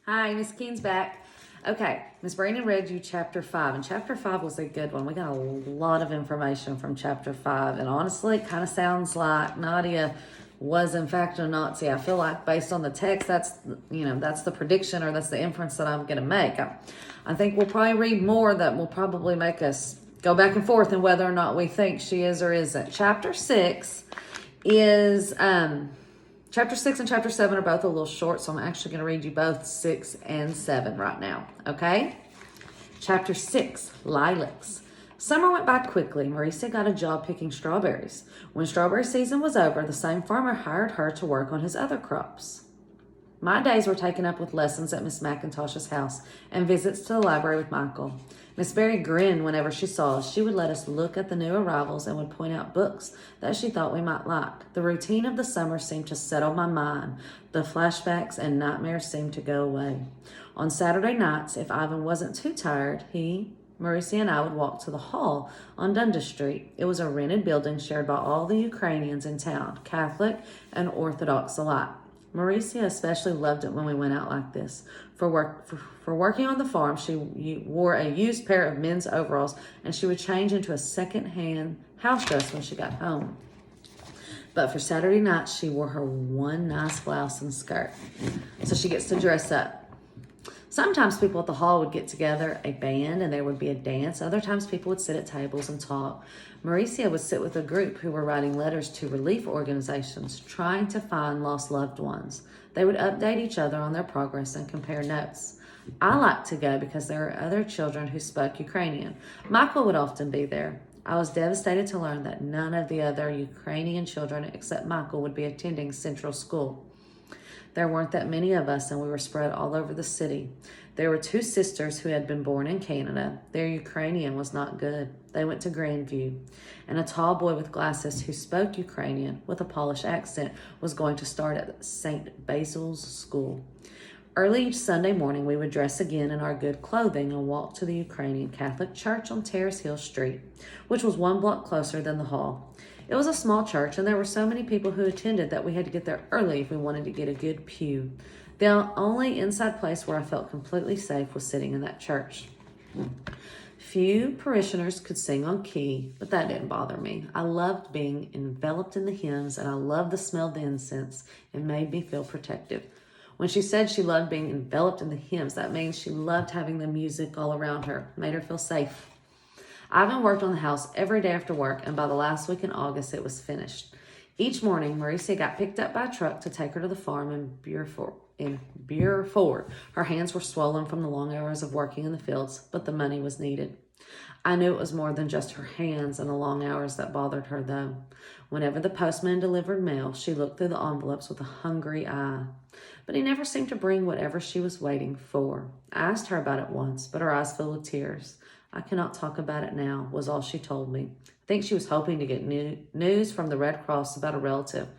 Hi, Miss Keen's back. Okay, Miss Brandon read you chapter 5, and chapter 5 was a good one. We got a lot of information from chapter 5, and honestly, it kind of sounds like Nadia was in fact a Nazi. I feel like based on the text, that's the prediction or that's the inference that I'm going to make. I think we'll probably read more that will probably make us go back and forth in whether or not we think she is or isn't. Chapter 6 is Chapter 6 and Chapter 7 are both a little short, so I'm actually going to read you both 6 and 7 right now, okay? Chapter 6, Lilacs. Summer went by quickly. Marisa got a job picking strawberries. When strawberry season was over, the same farmer hired her to work on his other crops. My days were taken up with lessons at Miss McIntosh's house and visits to the library with Michael. Miss Berry grinned whenever she saw us. She would let us look at the new arrivals and would point out books that she thought we might like. The routine of the summer seemed to settle my mind. The flashbacks and nightmares seemed to go away. On Saturday nights, if Ivan wasn't too tired, Marisa and I would walk to the hall on Dundas Street. It was a rented building shared by all the Ukrainians in town, Catholic and Orthodox alike. Marisa especially loved it when we went out like this. For working on the farm, she wore a used pair of men's overalls, and she would change into a second-hand house dress when she got home. But for Saturday night, she wore her one nice blouse and skirt. So she gets to dress up. Sometimes people at the hall would get together, a band, and there would be a dance. Other times people would sit at tables and talk. Mauricia would sit with a group who were writing letters to relief organizations, trying to find lost loved ones. They would update each other on their progress and compare notes. I liked to go because there were other children who spoke Ukrainian. Michael would often be there. I was devastated to learn that none of the other Ukrainian children except Michael would be attending Central School. There weren't that many of us, and we were spread all over the city. There were two sisters who had been born in Canada. Their Ukrainian was not good. They went to Grandview. And a tall boy with glasses who spoke Ukrainian with a Polish accent was going to start at St. Basil's School. Early each Sunday morning, we would dress again in our good clothing and walk to the Ukrainian Catholic Church on Terrace Hill Street, which was 1 block closer than the hall. It was a small church, and there were so many people who attended that we had to get there early if we wanted to get a good pew. The only inside place where I felt completely safe was sitting in that church. Few parishioners could sing on key, but that didn't bother me. I loved being enveloped in the hymns, and I loved the smell of the incense. It made me feel protective. When she said she loved being enveloped in the hymns, that means she loved having the music all around her. It made her feel safe. Ivan worked on the house every day after work, and by the last week in August, it was finished. Each morning, Marisa got picked up by a truck to take her to the farm in Bureford. Her hands were swollen from the long hours of working in the fields, but the money was needed. I knew it was more than just her hands and the long hours that bothered her, though. Whenever the postman delivered mail, she looked through the envelopes with a hungry eye. But he never seemed to bring whatever she was waiting for. I asked her about it once, but her eyes filled with tears. I cannot talk about it now, was all she told me. I think she was hoping to get news from the Red Cross about a relative.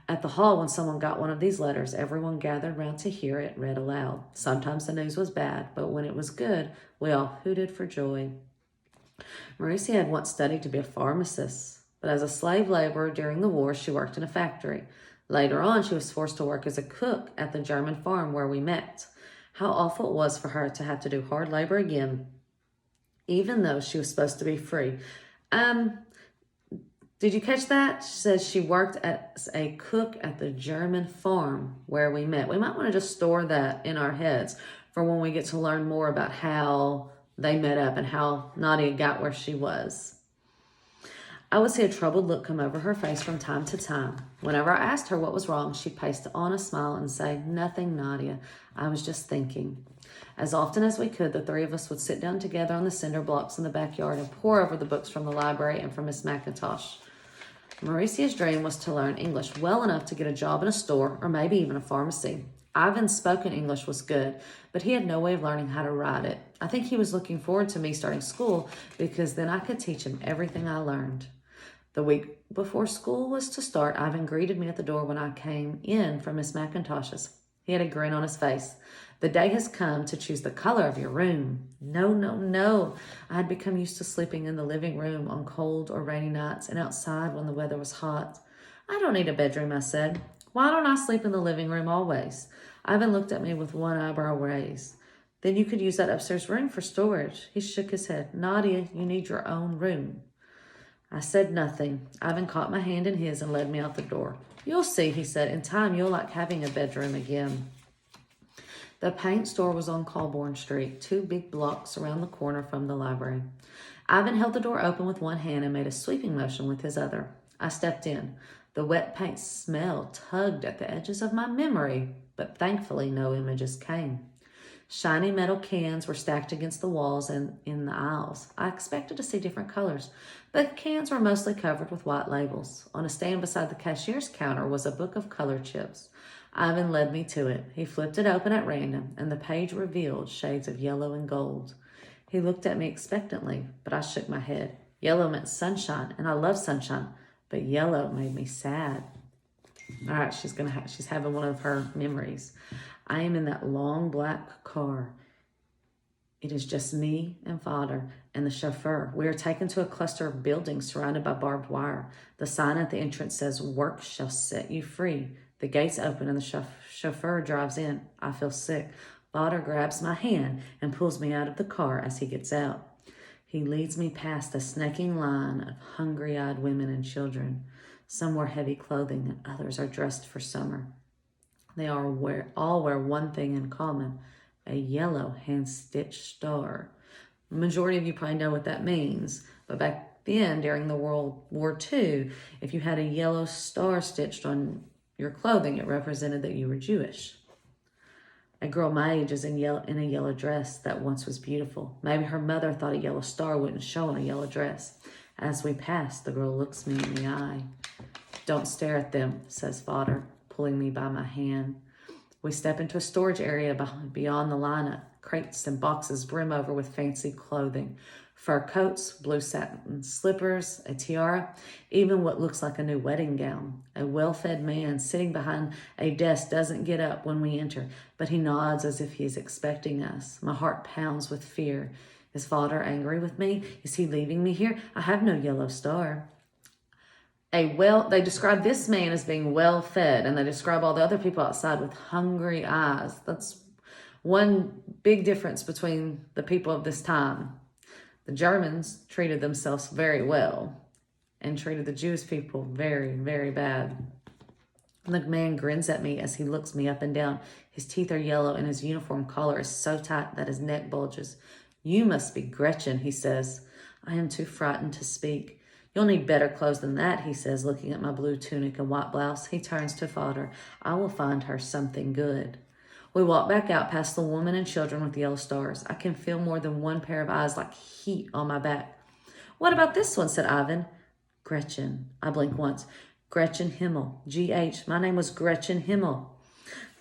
At the hall, when someone got one of these letters, everyone gathered round to hear it read aloud. Sometimes the news was bad, but when it was good, we all hooted for joy. Marisa had once studied to be a pharmacist, but as a slave laborer during the war, she worked in a factory. Later on, she was forced to work as a cook at the German farm where we met. How awful it was for her to have to do hard labor again, even though she was supposed to be free. Did you catch that? She says she worked as a cook at the German farm where we met. We might want to just store that in our heads for when we get to learn more about how they met up and how Nadia got where she was. I would see a troubled look come over her face from time to time. Whenever I asked her what was wrong, she'd paste on a smile and say, "Nothing, Nadia. I was just thinking." As often as we could, the three of us would sit down together on the cinder blocks in the backyard and pore over the books from the library and from Miss McIntosh. Mauricia's dream was to learn English well enough to get a job in a store or maybe even a pharmacy. Ivan's spoken English was good, but he had no way of learning how to write it. I think he was looking forward to me starting school because then I could teach him everything I learned. The week before school was to start, Ivan greeted me at the door when I came in from Miss McIntosh's. He had a grin on his face. "The day has come to choose the color of your room." No. I had become used to sleeping in the living room on cold or rainy nights and outside when the weather was hot. "I don't need a bedroom," I said. "Why don't I sleep in the living room always?" Ivan looked at me with one eyebrow raised. Then you could use that upstairs room for storage. He shook his head. Nadia, you need your own room. I said nothing. Ivan caught my hand in his and led me out the door. You'll see, he said. In time, you'll like having a bedroom again. The paint store was on Colborne Street, 2 big blocks around the corner from the library. Ivan held the door open with one hand and made a sweeping motion with his other. I stepped in. The wet paint smell tugged at the edges of my memory, but thankfully no images came. Shiny metal cans were stacked against the walls and in the aisles. I expected to see different colors, but the cans were mostly covered with white labels. On a stand beside the cashier's counter was a book of color chips. Ivan led me to it. He flipped it open at random, and the page revealed shades of yellow and gold. He looked at me expectantly, but I shook my head. Yellow meant sunshine, and I love sunshine, but yellow made me sad. All right, she's having one of her memories. I am in that long black car. It is just me and Father and the chauffeur. We are taken to a cluster of buildings surrounded by barbed wire. The sign at the entrance says, "Work shall set you free." The gates open and the chauffeur drives in. I feel sick. Father grabs my hand and pulls me out of the car as he gets out. He leads me past a snaking line of hungry-eyed women and children. Some wear heavy clothing and others are dressed for summer. They all wear one thing in common, a yellow hand-stitched star. The majority of you probably know what that means, but back then, during the World War II, if you had a yellow star stitched on your clothing, it represented that you were Jewish. A girl my age is in a yellow dress that once was beautiful. Maybe her mother thought a yellow star wouldn't show on a yellow dress. As we pass, the girl looks me in the eye. "Don't stare at them," says Father, pulling me by my hand. We step into a storage area beyond the lineup. Crates and boxes brim over with fancy clothing. Fur coats, blue satin slippers, a tiara, even what looks like a new wedding gown. A well-fed man sitting behind a desk doesn't get up when we enter, but he nods as if he's expecting us. My heart pounds with fear. Is Father angry with me? Is he leaving me here? I have no yellow star. They describe this man as being well-fed, and they describe all the other people outside with hungry eyes. That's one big difference between the people of this time. The Germans treated themselves very well and treated the Jewish people very, very bad. The man grins at me as he looks me up and down. His teeth are yellow and his uniform collar is so tight that his neck bulges. "You must be Gretchen," he says. I am too frightened to speak. "You'll need better clothes than that," he says, looking at my blue tunic and white blouse. He turns to Father. "I will find her something good." We walk back out past the woman and children with the yellow stars. I can feel more than one pair of eyes like heat on my back. "What about this one?" said Ivan. "Gretchen." I blinked once. "Gretchen Himmel. G-H. My name was Gretchen Himmel."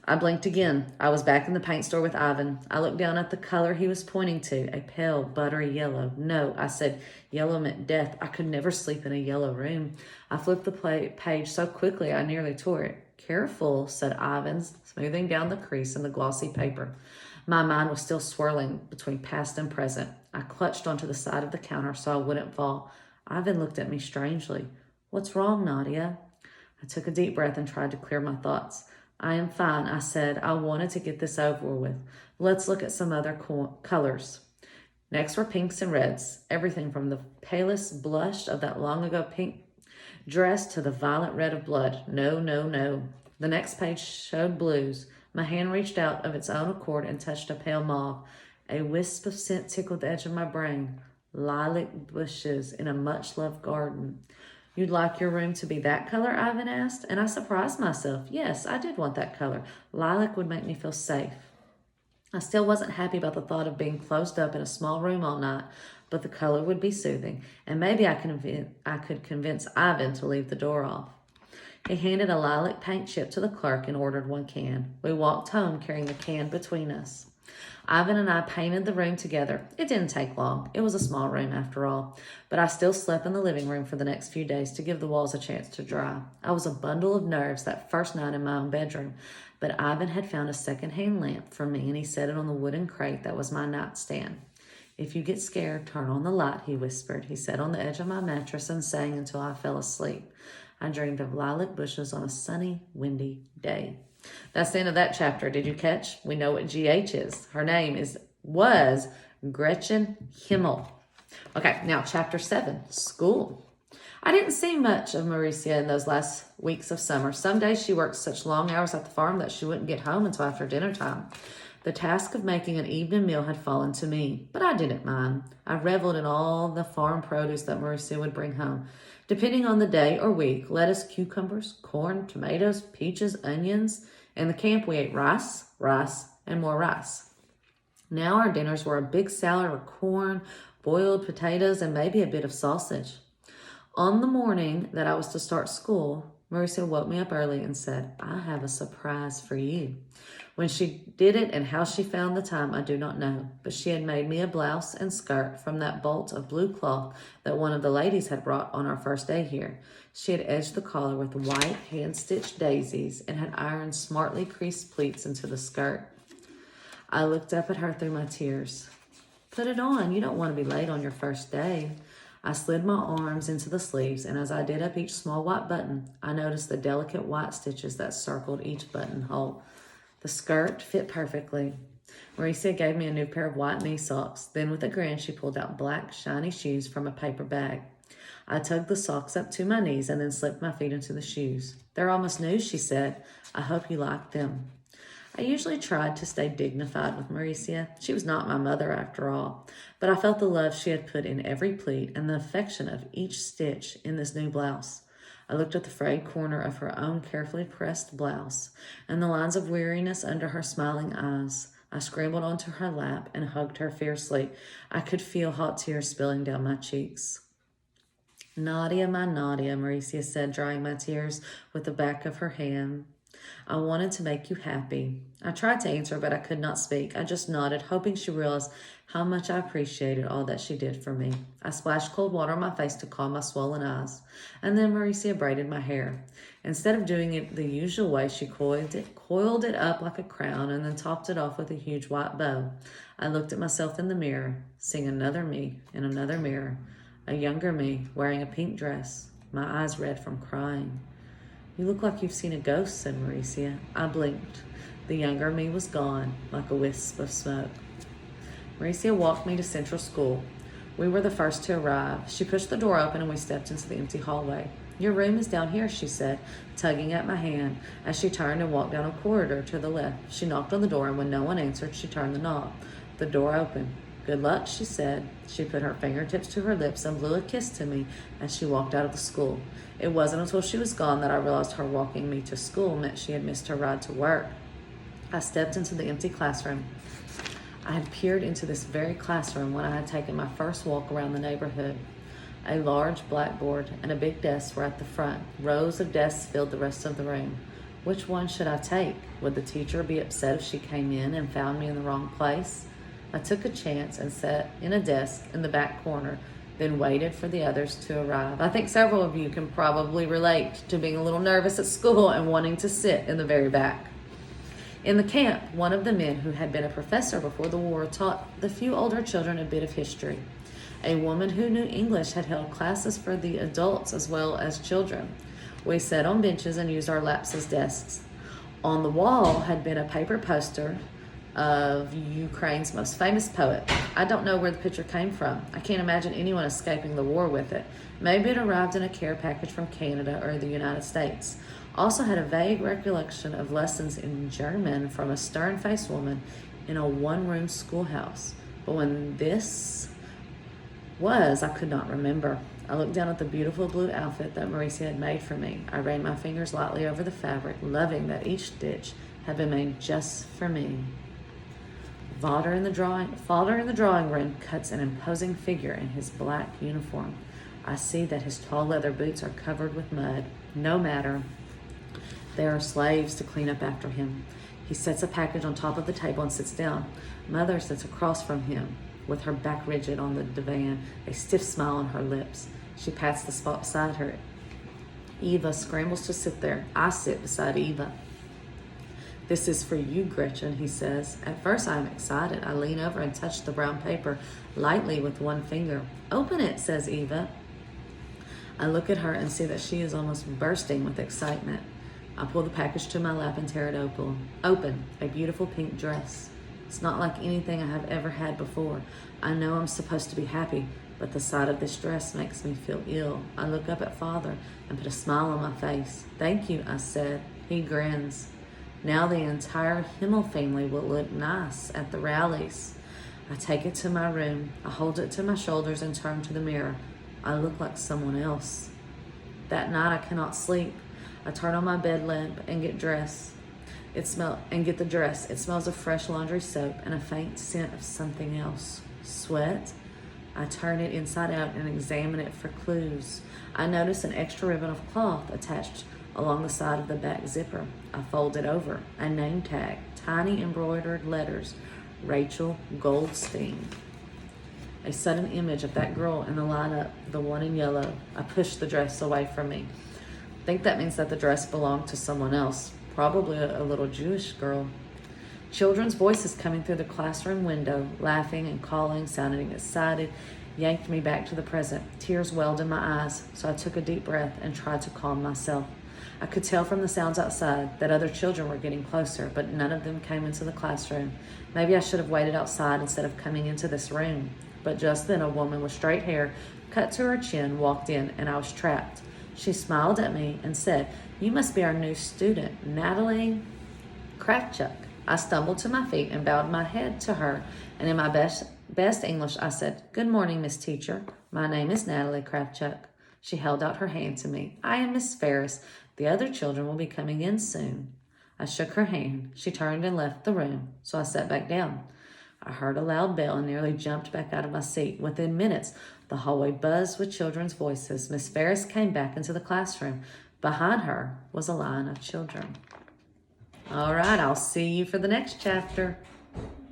I blinked again. I was back in the paint store with Ivan. I looked down at the color he was pointing to, a pale, buttery yellow. "No," I said. Yellow meant death. I could never sleep in a yellow room. I flipped the page so quickly I nearly tore it. "Careful," said Ivan, smoothing down the crease in the glossy paper. My mind was still swirling between past and present. I clutched onto the side of the counter so I wouldn't fall. Ivan looked at me strangely. "What's wrong, Nadia?" I took a deep breath and tried to clear my thoughts. "I am fine," I said. "I wanted to get this over with. Let's look at some other colors." Next were pinks and reds, everything from the palest blush of that long ago pink dress to the violent red of blood. No, no, no. The next page showed blues. My hand reached out of its own accord and touched a pale mauve. A wisp of scent tickled the edge of my brain. Lilac bushes in a much-loved garden. "You'd like your room to be that color?" Ivan asked, and I surprised myself. Yes, I did want that color. Lilac would make me feel safe. I still wasn't happy about the thought of being closed up in a small room all night, but the color would be soothing, and maybe I could convince Ivan to leave the door off. He handed a lilac paint chip to the clerk and ordered one can. We walked home carrying the can between us. Ivan and I painted the room together. It didn't take long. It was a small room after all, but I still slept in the living room for the next few days to give the walls a chance to dry. I was a bundle of nerves that first night in my own bedroom, but Ivan had found a second-hand lamp for me and he set it on the wooden crate that was my nightstand. "If you get scared, turn on the light," he whispered. He sat on the edge of my mattress and sang until I fell asleep. I dreamed of lilac bushes on a sunny, windy day. That's the end of that chapter. Did you catch? We know what GH is. Her name was Gretchen Himmel. Okay, now chapter 7, school. I didn't see much of Mauricia in those last weeks of summer. Some days she worked such long hours at the farm that she wouldn't get home until after dinner time. The task of making an evening meal had fallen to me, but I didn't mind. I reveled in all the farm produce that Mauricia would bring home. Depending on the day or week, lettuce, cucumbers, corn, tomatoes, peaches, onions. In the camp, we ate rice, and more rice. Now our dinners were a big salad of corn, boiled potatoes, and maybe a bit of sausage. On the morning that I was to start school, Mauricia woke me up early and said, "I have a surprise for you." When she did it and how she found the time, I do not know, but she had made me a blouse and skirt from that bolt of blue cloth that one of the ladies had brought on our first day here. She had edged the collar with white hand-stitched daisies and had ironed smartly creased pleats into the skirt. I looked up at her through my tears. "Put it on. You don't want to be late on your first day." I slid my arms into the sleeves, and as I did up each small white button, I noticed the delicate white stitches that circled each buttonhole. The skirt fit perfectly. Mauricia gave me a new pair of white knee socks. Then with a grin, she pulled out black, shiny shoes from a paper bag. I tugged the socks up to my knees and then slipped my feet into the shoes. "They're almost new," she said. "I hope you like them." I usually tried to stay dignified with Mauricia. She was not my mother after all, but I felt the love she had put in every pleat and the affection of each stitch in this new blouse. I looked at the frayed corner of her own carefully pressed blouse and the lines of weariness under her smiling eyes. I scrambled onto her lap and hugged her fiercely. I could feel hot tears spilling down my cheeks. "Nadia, my Nadia," Mauricia said, drying my tears with the back of her hand. "I wanted to make you happy." I tried to answer, but I could not speak. I just nodded, hoping she realized how much I appreciated all that she did for me. I splashed cold water on my face to calm my swollen eyes, and then Mauricia braided my hair. Instead of doing it the usual way, she coiled it up like a crown and then topped it off with a huge white bow. I looked at myself in the mirror, seeing another me in another mirror, a younger me wearing a pink dress, my eyes red from crying. "You look like you've seen a ghost," said Mauricia. I blinked. The younger me was gone, like a wisp of smoke. Mauricia walked me to Central School. We were the first to arrive. She pushed the door open and we stepped into the empty hallway. "Your room is down here," she said, tugging at my hand as she turned and walked down a corridor to the left. She knocked on the door, and when no one answered, she turned the knob. The door opened. "Good luck," she said. She put her fingertips to her lips and blew a kiss to me as she walked out of the school. It wasn't until she was gone that I realized her walking me to school meant she had missed her ride to work. I stepped into the empty classroom. I had peered into this very classroom when I had taken my first walk around the neighborhood. A large blackboard and a big desk were at the front. Rows of desks filled the rest of the room. Which one should I take? Would the teacher be upset if she came in and found me in the wrong place? I took a chance and sat in a desk in the back corner, then waited for the others to arrive. I think several of you can probably relate to being a little nervous at school and wanting to sit in the very back. In the camp, one of the men who had been a professor before the war taught the few older children a bit of history. A woman who knew English had held classes for the adults as well as children. We sat on benches and used our laps as desks. On the wall had been a paper poster of Ukraine's most famous poet. I don't know where the picture came from. I can't imagine anyone escaping the war with it. Maybe it arrived in a care package from Canada or the United States. Also had a vague recollection of lessons in German from a stern-faced woman in a one-room schoolhouse. But when this was, I could not remember. I looked down at the beautiful blue outfit that Mauricia had made for me. I ran my fingers lightly over the fabric, loving that each stitch had been made just for me. Father in the drawing room cuts an imposing figure in his black uniform. I see that his tall leather boots are covered with mud. No matter. There are slaves to clean up after him. He sets a package on top of the table and sits down. Mother sits across from him, with her back rigid on the divan, a stiff smile on her lips. She pats the spot beside her. Eva scrambles to sit there. I sit beside Eva. "This is for you, Gretchen," he says. At first I am excited. I lean over and touch the brown paper lightly with one finger. "Open it," says Eva. I look at her and see that she is almost bursting with excitement. I pull the package to my lap and tear it open. A beautiful pink dress. It's not like anything I have ever had before. I know I'm supposed to be happy, but the sight of this dress makes me feel ill. I look up at Father and put a smile on my face. Thank you, I said. He grins. Now the entire Himmel family will look nice at the rallies. I take it to my room. I hold it to my shoulders and turn to the mirror. I look like someone else. That night I cannot sleep. I turn on my bed lamp and get dressed. Get the dress. It smells of fresh laundry soap and a faint scent of something else. Sweat. I turn it inside out and examine it for clues. I notice an extra ribbon of cloth attached along the side of the back zipper. I fold it over. A name tag, tiny embroidered letters, Rachel Goldstein. A sudden image of that girl in the lineup, the one in yellow. I push the dress away from me. I think that means that the dress belonged to someone else, probably a little Jewish girl. Children's voices coming through the classroom window, laughing and calling, sounding excited, yanked me back to the present. Tears welled in my eyes, so I took a deep breath and tried to calm myself. I could tell from the sounds outside that other children were getting closer, but none of them came into the classroom. Maybe I should have waited outside instead of coming into this room. But just then a woman with straight hair, cut to her chin, walked in, and I was trapped. She smiled at me and said, "You must be our new student, Natalie Kravchuk." I stumbled to my feet and bowed my head to her, and in my best English I said, "Good morning, Miss Teacher. My name is Natalie Kravchuk." She held out her hand to me. "I am Miss Ferris. The other children will be coming in soon." I shook her hand. She turned and left the room, so I sat back down. I heard a loud bell and nearly jumped back out of my seat. Within minutes, the hallway buzzed with children's voices. Miss Ferris came back into the classroom. Behind her was a line of children. All right, I'll see you for the next chapter.